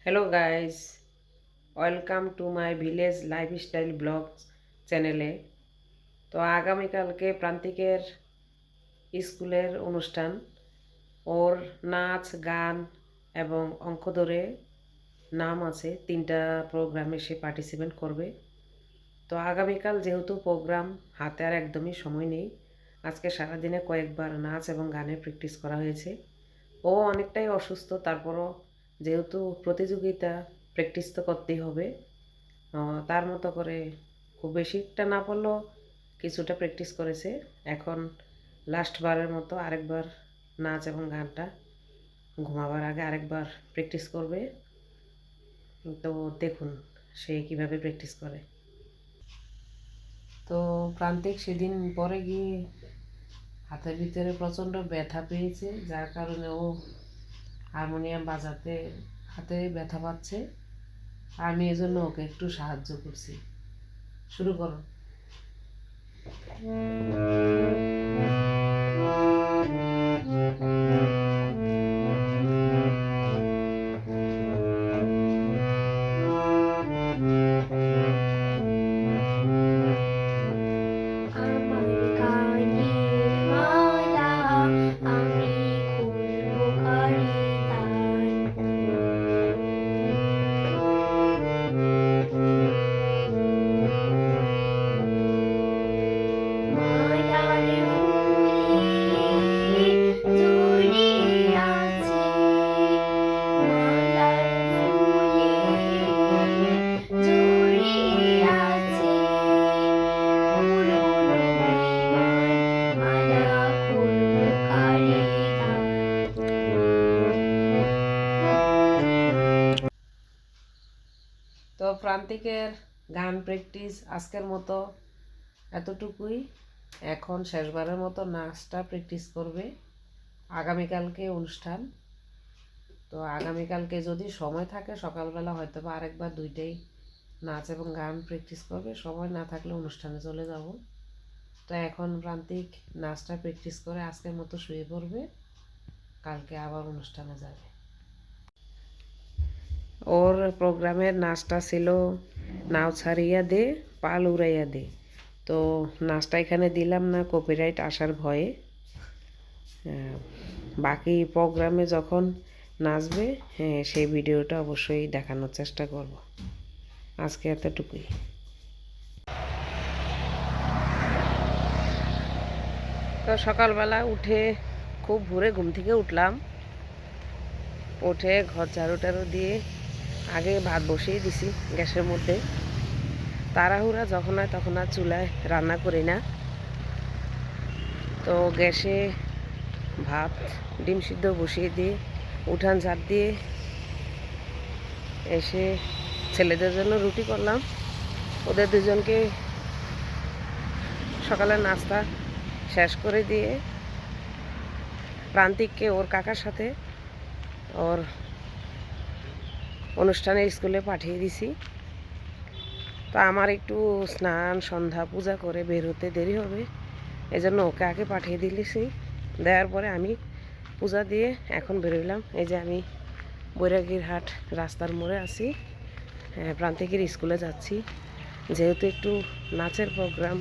Hello guys, welcome to my village lifestyle blog চ্যানেলে। তো আগামীকালকে প্রান্তিকের স্কুলের অনুষ্ঠান। ওর নাচ, গান এবং অঙ্ক ধরে নাম আছে, 3টা প্রোগ্রামে সে পার্টিসিপেট করবে। তো আগামীকাল যেহেতু প্রোগ্রাম, হাতে আর একদমই সময় নেই। আজকে সারাদিনে কয়েকবার নাচ এবং গানের প্র্যাকটিস করা হয়েছে। ও অনেকটাই অসুস্থ, তারপরও যেহেতু প্রতিযোগিতা, প্র্যাকটিস তো করতেই হবে। তার মতো করে খুব বেশি একটা না পারলেও কিছুটা প্র্যাকটিস করেছে। এখন লাস্টবারের মতো আরেকবার নাচ এবং গানটা ঘুমাবার আগে আরেকবার প্র্যাকটিস করবে। তো দেখুন সে কীভাবে প্র্যাকটিস করে। তো প্রান্তিক সেদিন পরে গিয়ে হাতের ভিতরে প্রচণ্ড ব্যথা পেয়েছে, যার কারণে ও হারমোনিয়াম বাজাতে হাতে ব্যথা পাচ্ছে। আমি এজন্য ওকে একটু সাহায্য করছি। শুরু করো। তো প্রান্তিকের গান প্র্যাকটিস আজকের মতো এতটুকুই। এখন শেষবারের মতো নাচটা প্র্যাকটিস করবে। আগামীকালকে অনুষ্ঠান। তো আগামীকালকে যদি সময় থাকে সকালবেলা হয়তো বা আরেকবার দুইটাই নাচ এবং গান প্র্যাকটিস করবে। সময় না থাকলে অনুষ্ঠানে চলে যাব। তো এখন প্রান্তিক নাচটা প্র্যাকটিস করে আজকের মতো শুয়ে পড়বে, কালকে আবার অনুষ্ঠানে যাবে। ওর প্রোগ্রামের নাচটা ছিল নাও ছাড়িয়া দে পাল উড়াইয়া দে। তো নাচটা এখানে দিলাম না কপিরাইট আসার ভয়ে। বাকি প্রোগ্রামে যখন নাচবে সেই ভিডিওটা অবশ্যই দেখানোর চেষ্টা করব। আজকে এতটুকুই। তো সকালবেলা উঠে খুব ভোরে ঘুম থেকে উঠলাম। উঠে ঘর ঝাড়ু টাড়ু দিয়ে আগে ভাত বসিয়ে দিছি গ্যাসের মধ্যে। তাড়াহুড়া যখন হয় তখন আর চুলায় রান্না করি না। তো গ্যাসে ভাত, ডিম সিদ্ধ বসিয়ে দিয়ে উঠান ঝাড় দিয়ে এসে ছেলেদের জন্য রুটি করলাম। ওদের দুজনকে সকালের নাস্তা শেষ করে দিয়ে প্রান্তিককে ওর কাকার সাথে ওর অনুষ্ঠানে স্কুলে পাঠিয়ে দিছি। তো আমার একটু স্নান সন্ধ্যা পূজা করে বের হতে দেরি হবে, এজন্য ওকে আগে পাঠিয়ে দিয়েছি। দেওয়ার পরে আমি পূজা দিয়ে এখন বেরোলাম। এই যে আমি বৈরাগীরহাট রাস্তার মোড়ে আছি, প্রান্তিকের স্কুলে যাচ্ছি। যেহেতু একটু নাচের প্রোগ্রাম,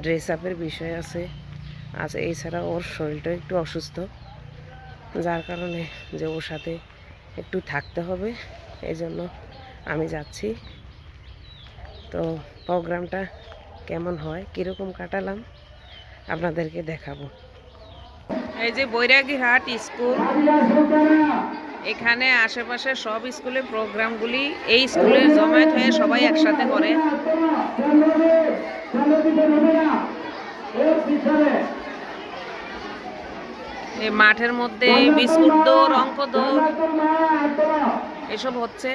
ড্রেস আপের বিষয় আছে আজ, এছাড়া ওর শরীরটা একটু অসুস্থ, যার কারণে যে ওর সাথে একটু থাকতে হবে, এই জন্য আমি যাচ্ছি। তো প্রোগ্রামটা কেমন হয়, কীরকম কাটালাম আপনাদেরকে দেখাবো। এই যে বৈরাগীরহাট স্কুল, এখানে আশেপাশে সব স্কুলের প্রোগ্রামগুলি এই স্কুলের জমায়েত হয়ে সবাই একসাথে করে। এই মাঠের মধ্যে বিস্কুট দৌড়, অঙ্ক দৌড় এসব হচ্ছে।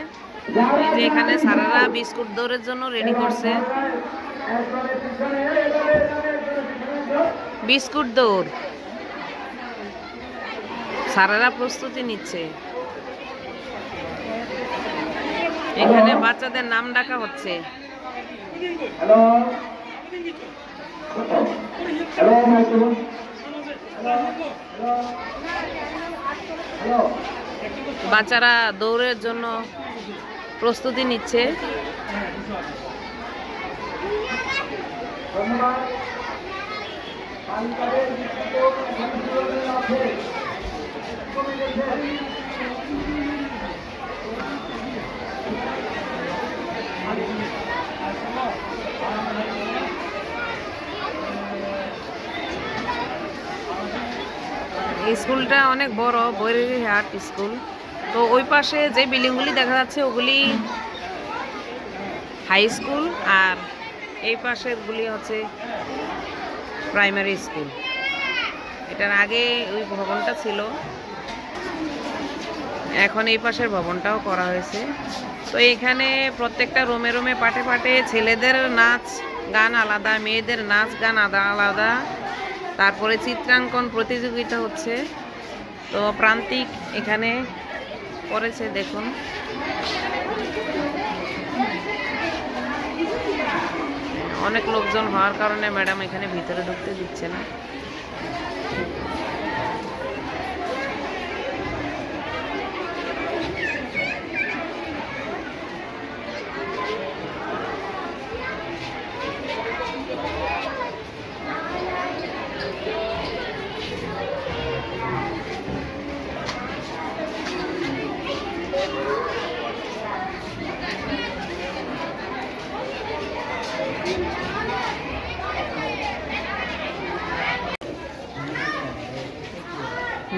এই যে এখানে স্যারেরা বিস্কুট দৌড়ের জন্য রেডি করছে। বিস্কুট দৌড় স্যারেরা প্রস্তুতি নিচ্ছে। এখানে বাচ্চাদের নাম ডাকা হচ্ছে। বাচ্চারা দৌড়ের জন্য প্রস্তুতি নিচ্ছে। এই স্কুলটা অনেক বড়, বৈরাগীহাট স্কুল। তো ওই পাশে যে বিল্ডিংগুলি দেখা যাচ্ছে ওগুলি হাই স্কুল, আর এই পাশেরগুলি হচ্ছে প্রাইমারি স্কুল। এটার আগে ওই ভবনটা ছিল, এখন এই পাশের ভবনটাও করা হয়েছে। তো এখানে প্রত্যেকটা রোমে রোমে পাটে পাটে ছেলেদের নাচ গান আলাদা, মেয়েদের নাচ গান আলাদা, তারপরে চিত্রাঙ্কন প্রতিযোগিতা হচ্ছে। তো প্রান্তিক এখানে করেছে, দেখুন। অনেক লোকজন হওয়ার কারণে ম্যাডাম এখানে ভিতরে ঢুকতে দিচ্ছে না।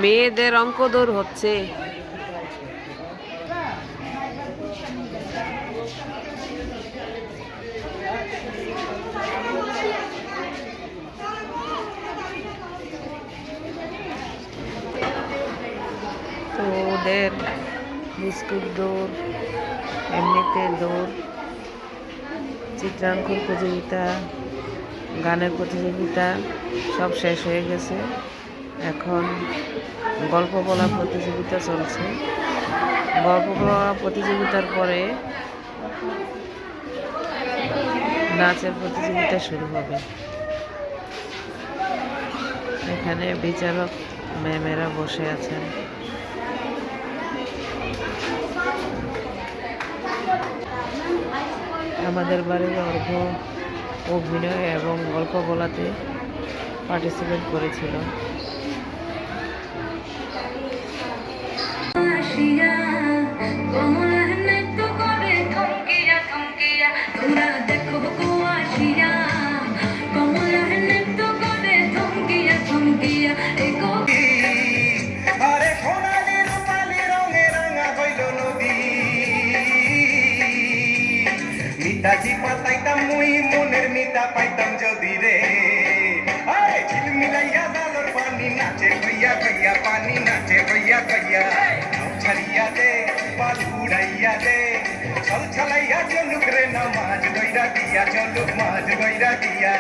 মেয়েদের অঙ্ক দৌড় হচ্ছে। তো ওদের বিস্কুট দৌড়, এমনিতে দৌড়, চিত্রাঙ্কন প্রতিযোগিতা, গানের প্রতিযোগিতা সব শেষ হয়ে গেছে। এখন গল্প বলা প্রতিযোগিতা চলছে। গল্প বলা প্রতিযোগিতার পরে নাচের প্রতিযোগিতা শুরু হবে। এখানে বিচারক ম্যামেরা বসে আছেন। আমাদের বাড়ির অর্ঘ অভিনয় এবং গল্প বলাতে পার্টিসিপেট করেছিল। পাইতাম মুই মনের মিতা পাইতাম যদি রে, ঝিলমিলাইয়া দালোর পানি নাচে কইয়া কইয়া, পানি নাচে কইয়া কইয়া। ছাড়িয়া দে পাল উড়াইয়া দে, ছল ছলাইয়া চলুক রে না মাঝ গইরা দিয়া, চলুক মাঝ গইরা দিয়া।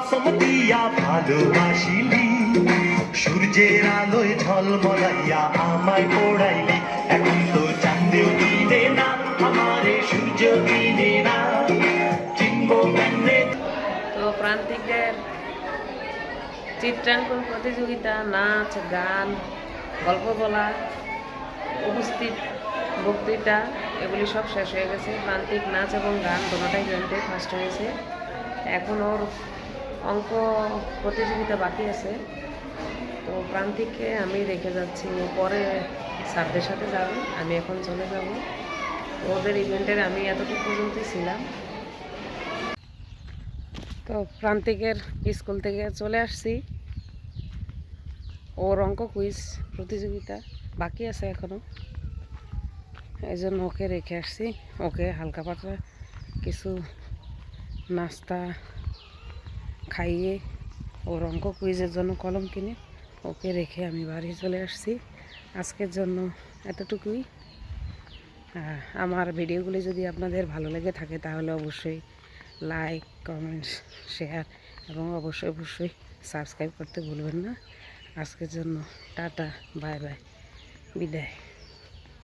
কসম দিয়া ভালোবাসিলি, সূর্যের আলোয় ঝলমলাইয়া আমায় পড়াইলি। এখন তো চাঁদেও দিনে না, আমারে সূর্য দিনে না, চিনব কেমনে। তো প্রান্তিকদের চিত্রাঙ্কন প্রতিযোগিতা, নাচ, গান, গল্প বলা, উপস্থিত বক্তৃতা এগুলি সব শেষ হয়ে গেছে। প্রান্তিক নাচ এবং গান দুটোটাই ইভেন্টে ফার্স্ট হয়েছে। এখন ওর অঙ্ক প্রতিযোগিতা বাকি আছে। তো প্রান্তিককে আমি রেখে যাচ্ছি, ও পরে স্যারদের সাথে যাবে, আমি এখন চলে যাব। ওদের ইভেন্টের আমি এতটুকু পর্যন্তই ছিলাম। তো প্রান্তিকের স্কুল থেকে চলে আসছি, ওর অঙ্ক কুইজ প্রতিযোগিতা বাকি আছে এখনও, এই জন্য ওকে রেখে আসছি। ওকে হালকা পাতলা কিছু নাস্তা খাইয়ে ওর অঙ্ক কুইজের জন্য কলম কিনে ওকে রেখে আমি বাড়ি চলে আসছি। আজকের জন্য এতটুকুই। আমার ভিডিওগুলি যদি আপনাদের ভালো লেগে থাকে তাহলে অবশ্যই লাইক, কমেন্টস, শেয়ার এবং অবশ্যই সাবস্ক্রাইব করতে ভুলবেন না। আজকের জন্য টাটা, বাই বাই, বিদায়।